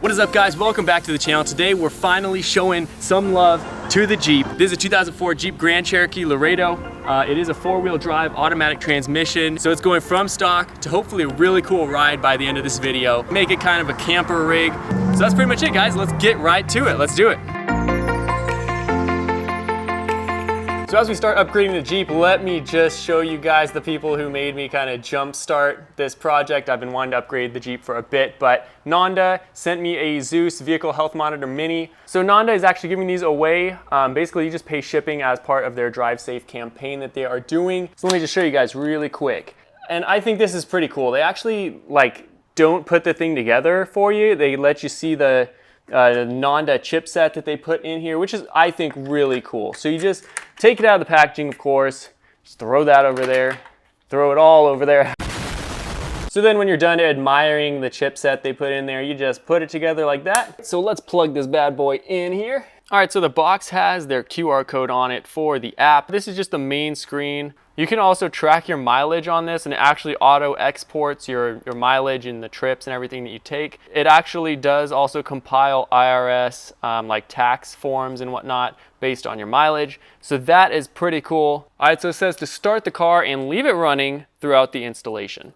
What is up, guys? Welcome back to the channel. Today we're finally showing some love to the Jeep. This is a 2004 Jeep Grand Cherokee Laredo. It is a four-wheel drive automatic transmission, so it's going from stock to hopefully a really cool ride by the end of this video. Make it kind of a camper rig. So that's pretty much it, guys. Let's get right to it. Let's do it. So as we start upgrading the Jeep, let me just show you guys the people who made me kind of jumpstart this project. I've been wanting to upgrade the Jeep for a bit, but Nanda sent me a Zeus Vehicle Health Monitor Mini. So Nanda is actually giving these away. Basically, you just pay shipping as part of their Drive Safe campaign that they are doing. So let me just show you guys really quick. And I think this is pretty cool. They actually don't put the thing together for you. They let you see the Nanda chipset that they put in here, which is, I think, really cool. So you just take it out of the packaging, of course, just throw that over there, throw it all over there. So then when you're done admiring the chipset they put in there, you just put it together like that. So let's plug this bad boy in here. All right, so the box has their QR code on it for the app. This is just the main screen. You can also track your mileage on this, and it actually auto exports your mileage and the trips and everything that you take. It actually does also compile IRS like tax forms and whatnot based on your mileage. So that is pretty cool. All right, so it says to start the car and leave it running throughout the installation.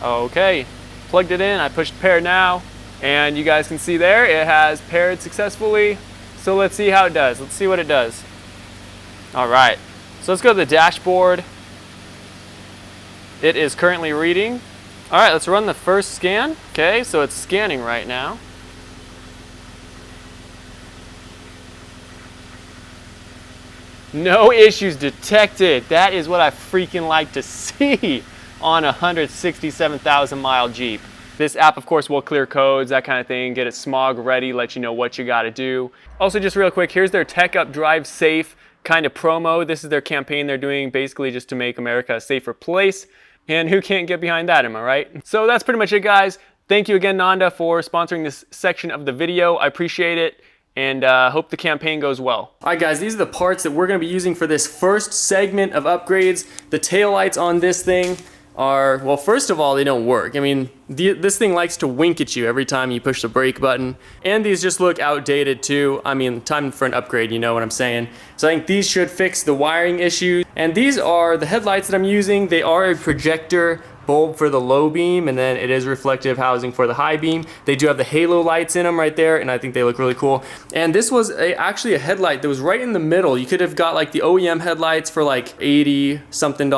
Okay, plugged it in, I pushed pair now, and you guys can see there, it has paired successfully. So let's see how it does. Let's see what it does. All right, so let's go to the dashboard. It is currently reading. All right, let's run the first scan. Okay, so it's scanning right now. No issues detected. That is what I freaking like to see on a 167,000 mile Jeep. This app, of course, will clear codes, that kind of thing, get it smog ready, let you know what you gotta do. Also, just real quick, here's their Tech Up Drive Safe kind of promo. This is their campaign they're doing basically just to make America a safer place. And who can't get behind that, am I right? So that's pretty much it, guys. Thank you again, Nanda, for sponsoring this section of the video. I appreciate it, and hope the campaign goes well. All right, guys, these are the parts that we're gonna be using for this first segment of upgrades. The taillights on this thing are, well, first of all, they don't work. I mean, this thing likes to wink at you every time you push the brake button. And these just look outdated too. I mean, time for an upgrade, you know what I'm saying? So I think these should fix the wiring issue. And these are the headlights that I'm using. They are a projector bulb for the low beam, and then it is reflective housing for the high beam. They do have the halo lights in them right there, and I think they look really cool. And this was actually a headlight that was right in the middle. You could have got like the OEM headlights for like $80 something.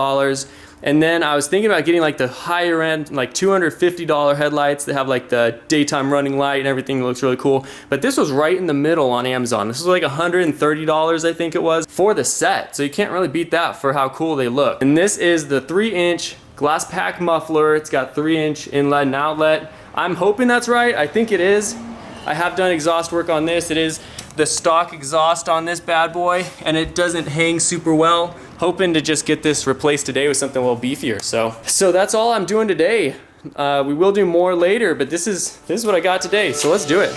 And then I was thinking about getting like the higher end, like $250 headlights that have like the daytime running light and everything. Looks really cool. But this was right in the middle on Amazon. This was like $130, I think it was, for the set. So you can't really beat that for how cool they look. And this is the 3-inch glass pack muffler. It's got 3-inch inlet and outlet. I'm hoping that's right. I think it is. I have done exhaust work on this. It is the stock exhaust on this bad boy, and it doesn't hang super well. Hoping to just get this replaced today with something a little beefier. So that's all I'm doing today. We will do more later, but this is what I got today. So let's do it.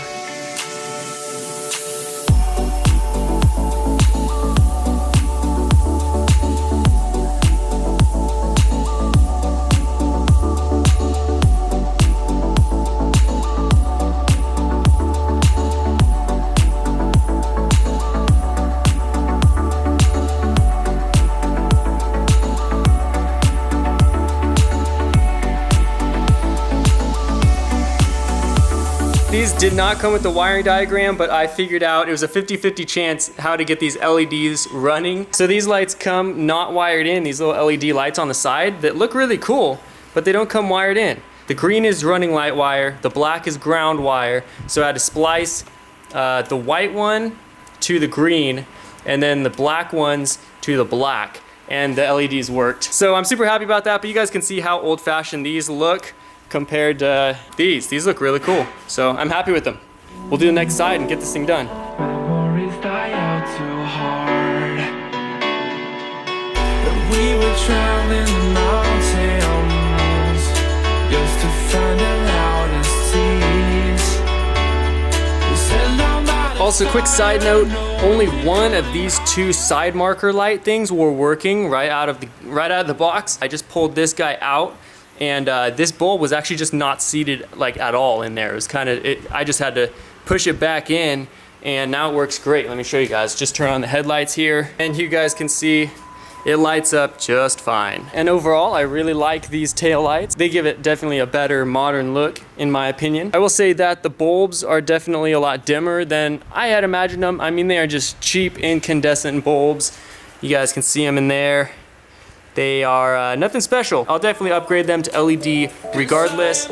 These did not come with the wiring diagram, but I figured out it was a 50-50 chance how to get these LEDs running. So these lights come not wired in, these little LED lights on the side that look really cool, but they don't come wired in. The green is running light wire, the black is ground wire. So I had to splice the white one to the green, and then the black ones to the black, and the LEDs worked. So I'm super happy about that, but you guys can see how old-fashioned these look compared to these. These look really cool. So I'm happy with them. We'll do the next side and get this thing done. Memories die out too hard. We were traveling the mountains just to find the loudest tease. Also, quick side note, only one of these two side marker light things were working right out of the box. I just pulled this guy out And this bulb was actually just not seated like at all in there. It was kind of, I just had to push it back in, and now it works great. Let me show you guys. Just turn on the headlights here, and you guys can see it lights up just fine. And overall, I really like these taillights. They give it definitely a better modern look, in my opinion. I will say that the bulbs are definitely a lot dimmer than I had imagined them. I mean, they are just cheap incandescent bulbs. You guys can see them in there. They are nothing special. I'll definitely upgrade them to LED regardless.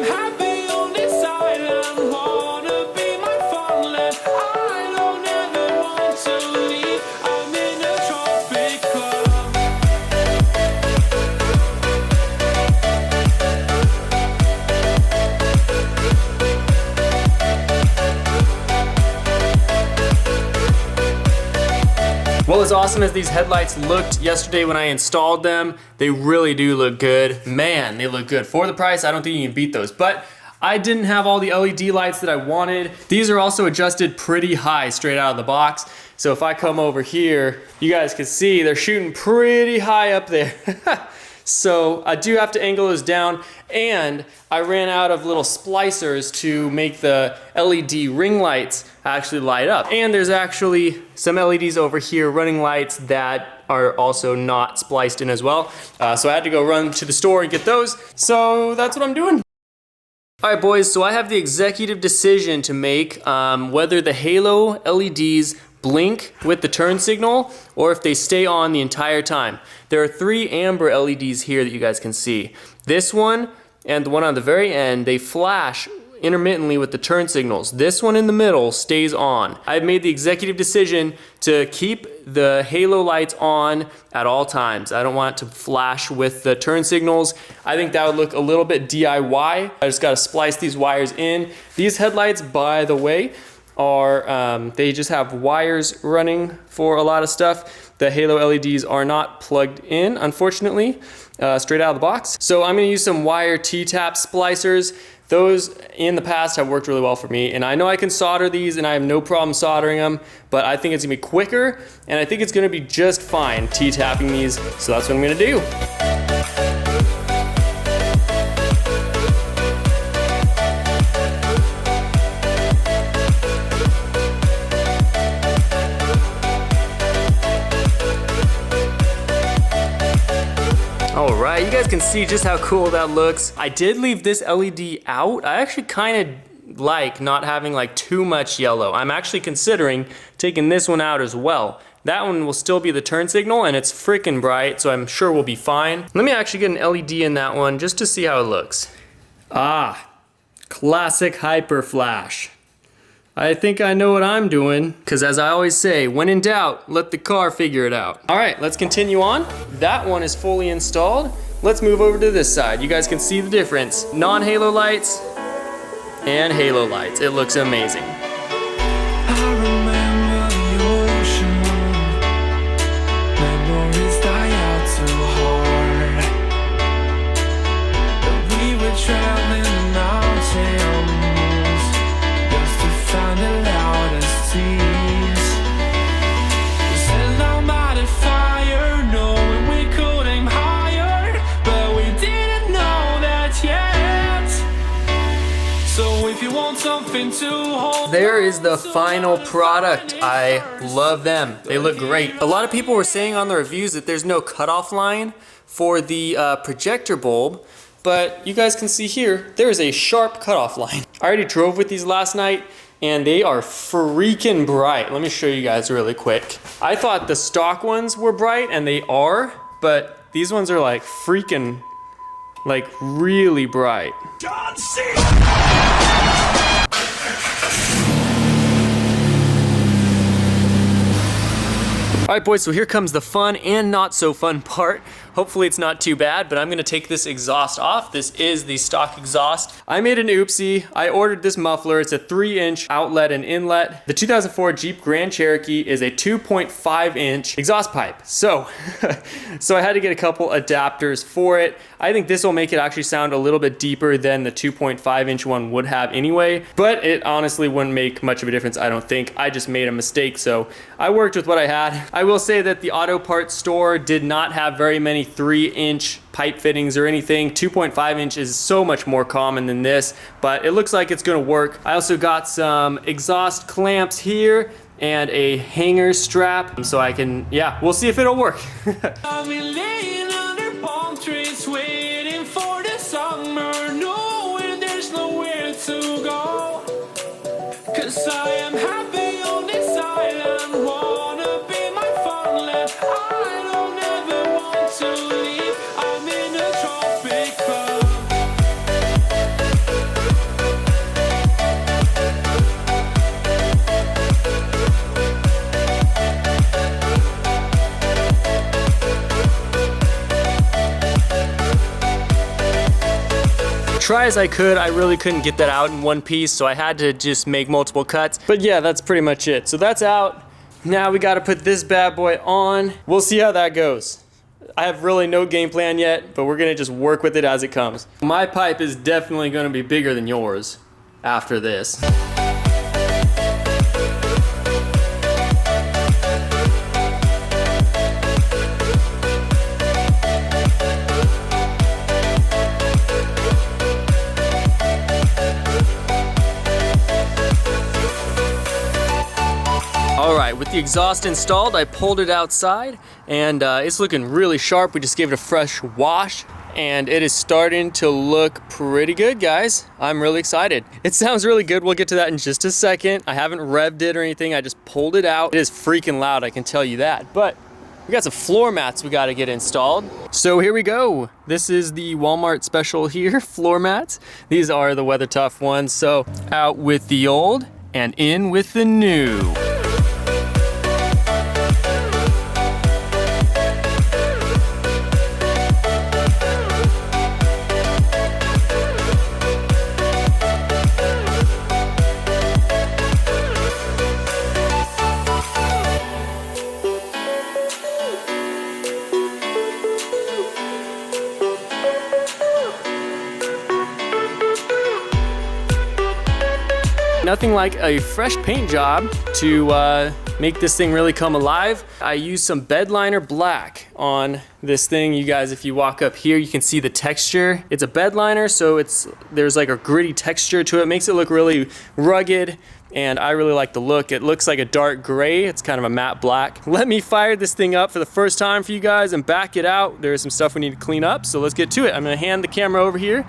Well, as awesome as these headlights looked yesterday when I installed them, they really do look good. Man, they look good. For the price, I don't think you can beat those. But I didn't have all the LED lights that I wanted. These are also adjusted pretty high straight out of the box. So if I come over here, you guys can see they're shooting pretty high up there. So I do have to angle those down, and I ran out of little splicers to make the LED ring lights actually light up. And there's actually some LEDs over here, running lights, that are also not spliced in as well. So I had to go run to the store and get those. So that's what I'm doing. All right, boys, so I have the executive decision to make whether the halo LEDs blink with the turn signal or if they stay on the entire time. There are 3 amber LEDs here that you guys can see. This one and the one on the very end, they flash intermittently with the turn signals. This one in the middle stays on. I've made the executive decision to keep the halo lights on at all times. I don't want it to flash with the turn signals. I think that would look a little bit DIY. I just gotta splice these wires in. These headlights, by the way, are, they just have wires running for a lot of stuff. The halo LEDs are not plugged in, unfortunately, straight out of the box. So I'm gonna use some wire T-tap splicers. Those in the past have worked really well for me, and I know I can solder these and I have no problem soldering them, but I think it's gonna be quicker, and I think it's gonna be just fine T-tapping these, so that's what I'm gonna do. All right, you guys can see just how cool that looks. I did leave this LED out. I actually kind of like not having like too much yellow. I'm actually considering taking this one out as well. That one will still be the turn signal, and it's freaking bright, so I'm sure we'll be fine. Let me actually get an LED in that one just to see how it looks. Ah, classic hyper flash. I think I know what I'm doing, because as I always say, when in doubt, let the car figure it out. All right, let's continue on. That one is fully installed. Let's move over to this side. You guys can see the difference. Non-halo lights and halo lights. It looks amazing. There is the final product. I love them. They look great. A lot of people were saying on the reviews that there's no cutoff line for the projector bulb, but you guys can see here, there is a sharp cutoff line. I already drove with these last night, and they are freaking bright. Let me show you guys really quick. I thought the stock ones were bright, and they are, but these ones are like freaking, like really bright. John C. All right, boys, so here comes the fun and not so fun part. Hopefully it's not too bad, but I'm gonna take this exhaust off. This is the stock exhaust. I made an oopsie. I ordered this muffler. It's a 3-inch outlet and inlet. The 2004 Jeep Grand Cherokee is a 2.5-inch exhaust pipe. So, so I had to get a couple adapters for it. I think this will make it actually sound a little bit deeper than the 2.5-inch one would have anyway, but it honestly wouldn't make much of a difference, I don't think. I just made a mistake, so I worked with what I had. I will say that the auto parts store did not have very many any 3-inch pipe fittings or anything. 2.5 inch is so much more common than this, but it looks like it's gonna work. I also got some exhaust clamps here and a hanger strap, so I can, yeah, we'll see if it'll work. I've been laying under palm trees, waiting for the summer, knowing there's nowhere to go. 'Cause I am happy on this island, wanna be my farmland. I don't ever want to leave, I'm in a tropic club. Try as I could, I really couldn't get that out in one piece, so I had to just make multiple cuts. But yeah, that's pretty much it. So that's out. Now we gotta put this bad boy on. We'll see how that goes. I have really no game plan yet, but we're gonna just work with it as it comes. My pipe is definitely gonna be bigger than yours after this. All right, with the exhaust installed, I pulled it outside and it's looking really sharp. We just gave it a fresh wash and it is starting to look pretty good, guys. I'm really excited. It sounds really good. We'll get to that in just a second. I haven't revved it or anything. I just pulled it out. It is freaking loud, I can tell you that. But we got some floor mats we gotta get installed. So here we go. This is the Walmart special here, floor mats. These are the Weather Tough ones. So out with the old and in with the new. Nothing like a fresh paint job to make this thing really come alive. I used some bed liner black on this thing. You guys, if you walk up here, you can see the texture. It's a bed liner, so there's like a gritty texture to it. It makes it look really rugged, and I really like the look. It looks like a dark gray. It's kind of a matte black. Let me fire this thing up for the first time for you guys and back it out. There's some stuff we need to clean up, so let's get to it. I'm gonna hand the camera over here.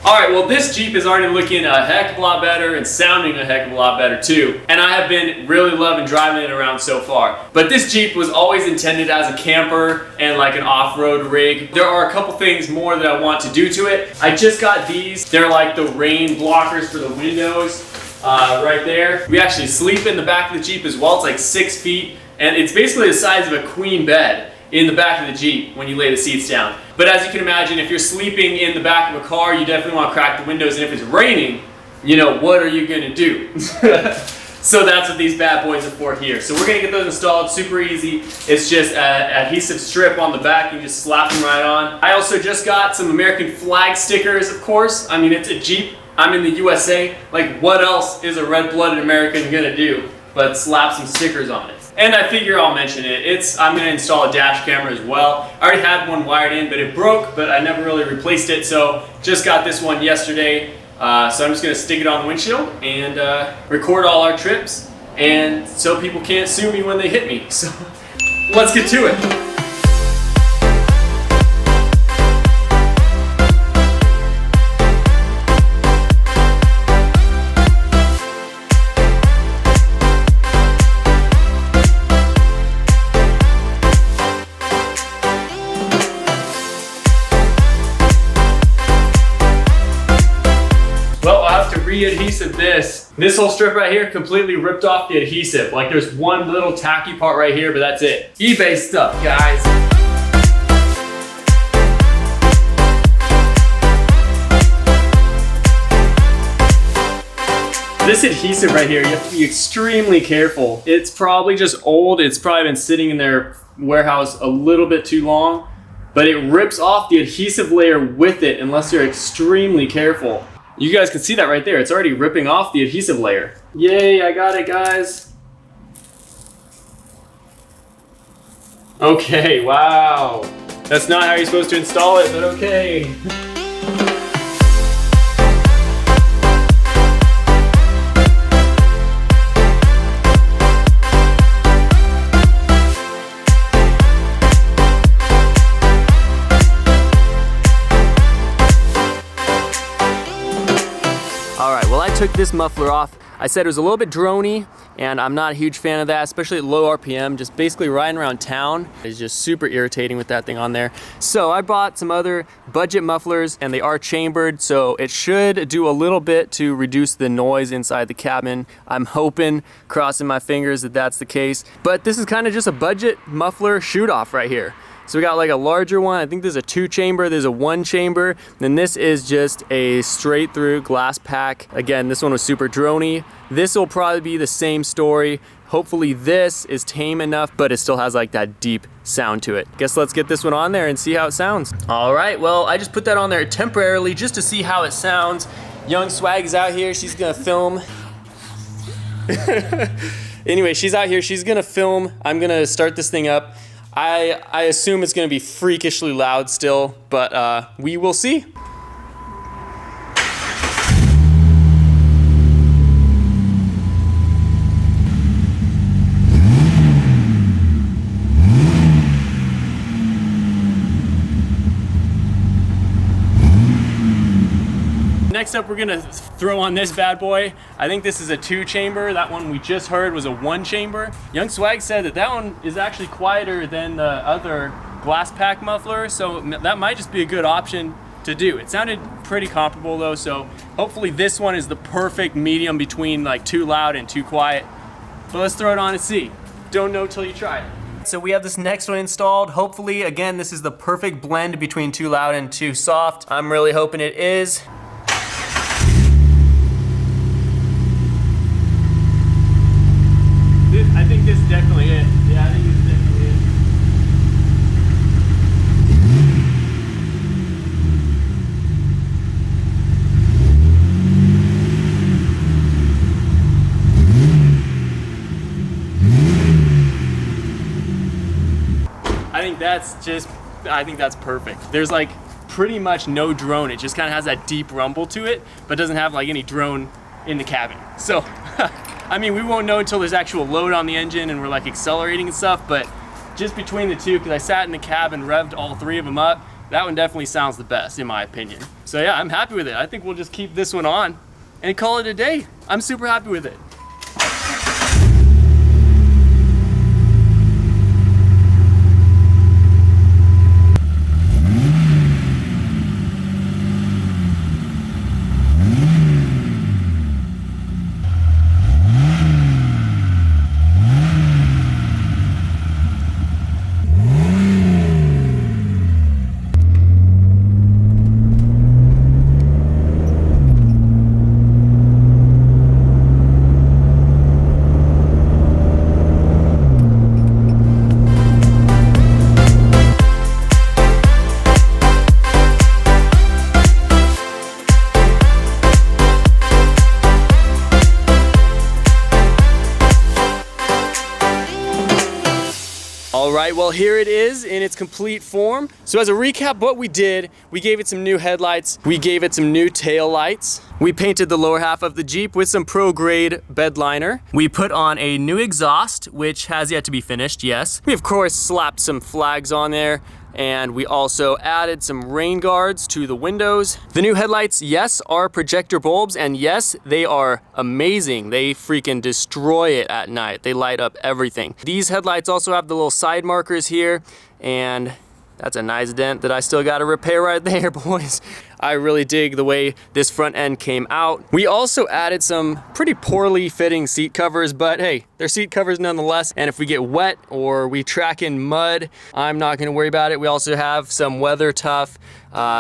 All right, well, this Jeep is already looking a heck of a lot better and sounding a heck of a lot better too. And I have been really loving driving it around so far. But this Jeep was always intended as a camper and like an off-road rig. There are a couple things more that I want to do to it. I just got these. They're like the rain blockers for the windows right there. We actually sleep in the back of the Jeep as well. It's like 6 feet and it's basically the size of a queen bed in the back of the Jeep when you lay the seats down. But as you can imagine, if you're sleeping in the back of a car, you definitely want to crack the windows, and if it's raining, you know, what are you gonna do? So that's what these bad boys are for here. So we're gonna get those installed, super easy. It's just an adhesive strip on the back, you just slap them right on. I also just got some American flag stickers, of course. I mean, it's a Jeep, I'm in the USA. Like, what else is a red-blooded American gonna do but slap some stickers on it? And I figure I'll mention it. I'm gonna install a dash camera as well. I already had one wired in, but it broke, but I never really replaced it. So just got this one yesterday. So I'm just gonna stick it on the windshield and record all our trips, and so people can't sue me when they hit me. So let's get to it. re-adhesive this. This whole strip right here completely ripped off the adhesive. Like there's one little tacky part right here, but that's it. eBay stuff, guys. This adhesive right here, you have to be extremely careful. It's probably just old. It's probably been sitting in their warehouse a little bit too long, but it rips off the adhesive layer with it unless you're extremely careful. You guys can see that right there. It's already ripping off the adhesive layer. Yay, I got it, guys. Okay, wow. That's not how you're supposed to install it, but okay. Took this muffler off. I said it was a little bit droney, and I'm not a huge fan of that, especially at low RPM. Just basically riding around town is just super irritating with that thing on there. So I bought some other budget mufflers, and they are chambered, so it should do a little bit to reduce the noise inside the cabin. I'm hoping, crossing my fingers, that that's the case. But this is kind of just a budget muffler shoot off right here. So we got like a larger one. I think there's a 2-chamber, there's a 1-chamber. Then this is just a straight through glass pack. Again, this one was super droney. This will probably be the same story. Hopefully this is tame enough, but it still has like that deep sound to it. Guess let's get this one on there and see how it sounds. All right, well, I just put that on there temporarily just to see how it sounds. Young Swag is out here, she's gonna film. Anyway, she's out here, she's gonna film. I'm gonna start this thing up. I assume it's gonna be freakishly loud still, but we will see. Next up, we're gonna throw on this bad boy. I think this is a 2-chamber. That one we just heard was a 1-chamber. Young Swag said that that one is actually quieter than the other glass pack muffler, so that might just be a good option to do. It sounded pretty comparable though, so hopefully this one is the perfect medium between like too loud and too quiet. But let's throw it on and see. Don't know till you try it. So we have this next one installed. Hopefully, again, this is the perfect blend between too loud and too soft. I'm really hoping it is. I think this is definitely it. Yeah, I think this is definitely it. I think that's perfect. There's like pretty much no drone. It just kind of has that deep rumble to it, but doesn't have like any drone in the cabin. So, I mean, we won't know until there's actual load on the engine and we're like accelerating and stuff, but just between the two, because I sat in the cab and revved all 3 of them up, that one definitely sounds the best in my opinion. So yeah, I'm happy with it. I think we'll just keep this one on and call it a day. I'm super happy with it. Alright, well here it is in its complete form. So as a recap, what we did, we gave it some new headlights, we gave it some new tail lights, we painted the lower half of the Jeep with some pro grade bed liner, we put on a new exhaust, which has yet to be finished, yes. We of course slapped some flags on there, and we also added some rain guards to the windows. The new headlights, yes, are projector bulbs, and yes, they are amazing. They freaking destroy it at night. They light up everything. These headlights also have the little side markers here, and That's a nice dent that I still got to repair right there, boys. I really dig the way this front end came out. We also added some pretty poorly fitting seat covers, but hey, they're seat covers nonetheless. And if we get wet or we track in mud, I'm not gonna worry about it. We also have some weather tough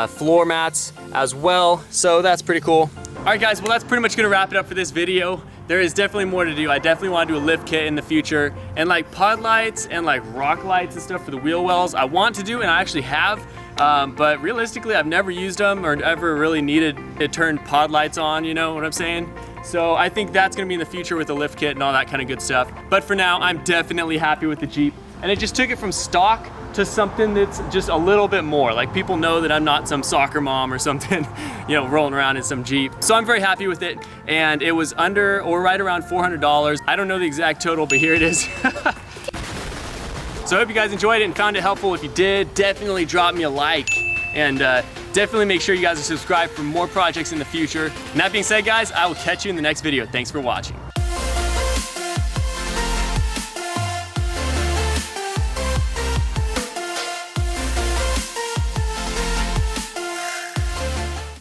floor mats as well. So that's pretty cool. All right guys, well that's pretty much gonna wrap it up for this video. There is definitely more to do. I definitely want to do a lift kit in the future. And like pod lights and like rock lights and stuff for the wheel wells, I want to do and I actually have. But realistically, I've never used them or ever really needed to turn pod lights on, you know what I'm saying? So I think that's gonna be in the future with the lift kit and all that kind of good stuff. But for now, I'm definitely happy with the Jeep. And it just took it from stock to something that's just a little bit more. Like people know that I'm not some soccer mom or something, you know, rolling around in some Jeep. So I'm very happy with it. And it was under or right around $400. I don't know the exact total, but here it is. So I hope you guys enjoyed it and found it helpful. If you did, definitely drop me a like and definitely make sure you guys are subscribed for more projects in the future. And that being said, guys, I will catch you in the next video. Thanks for watching.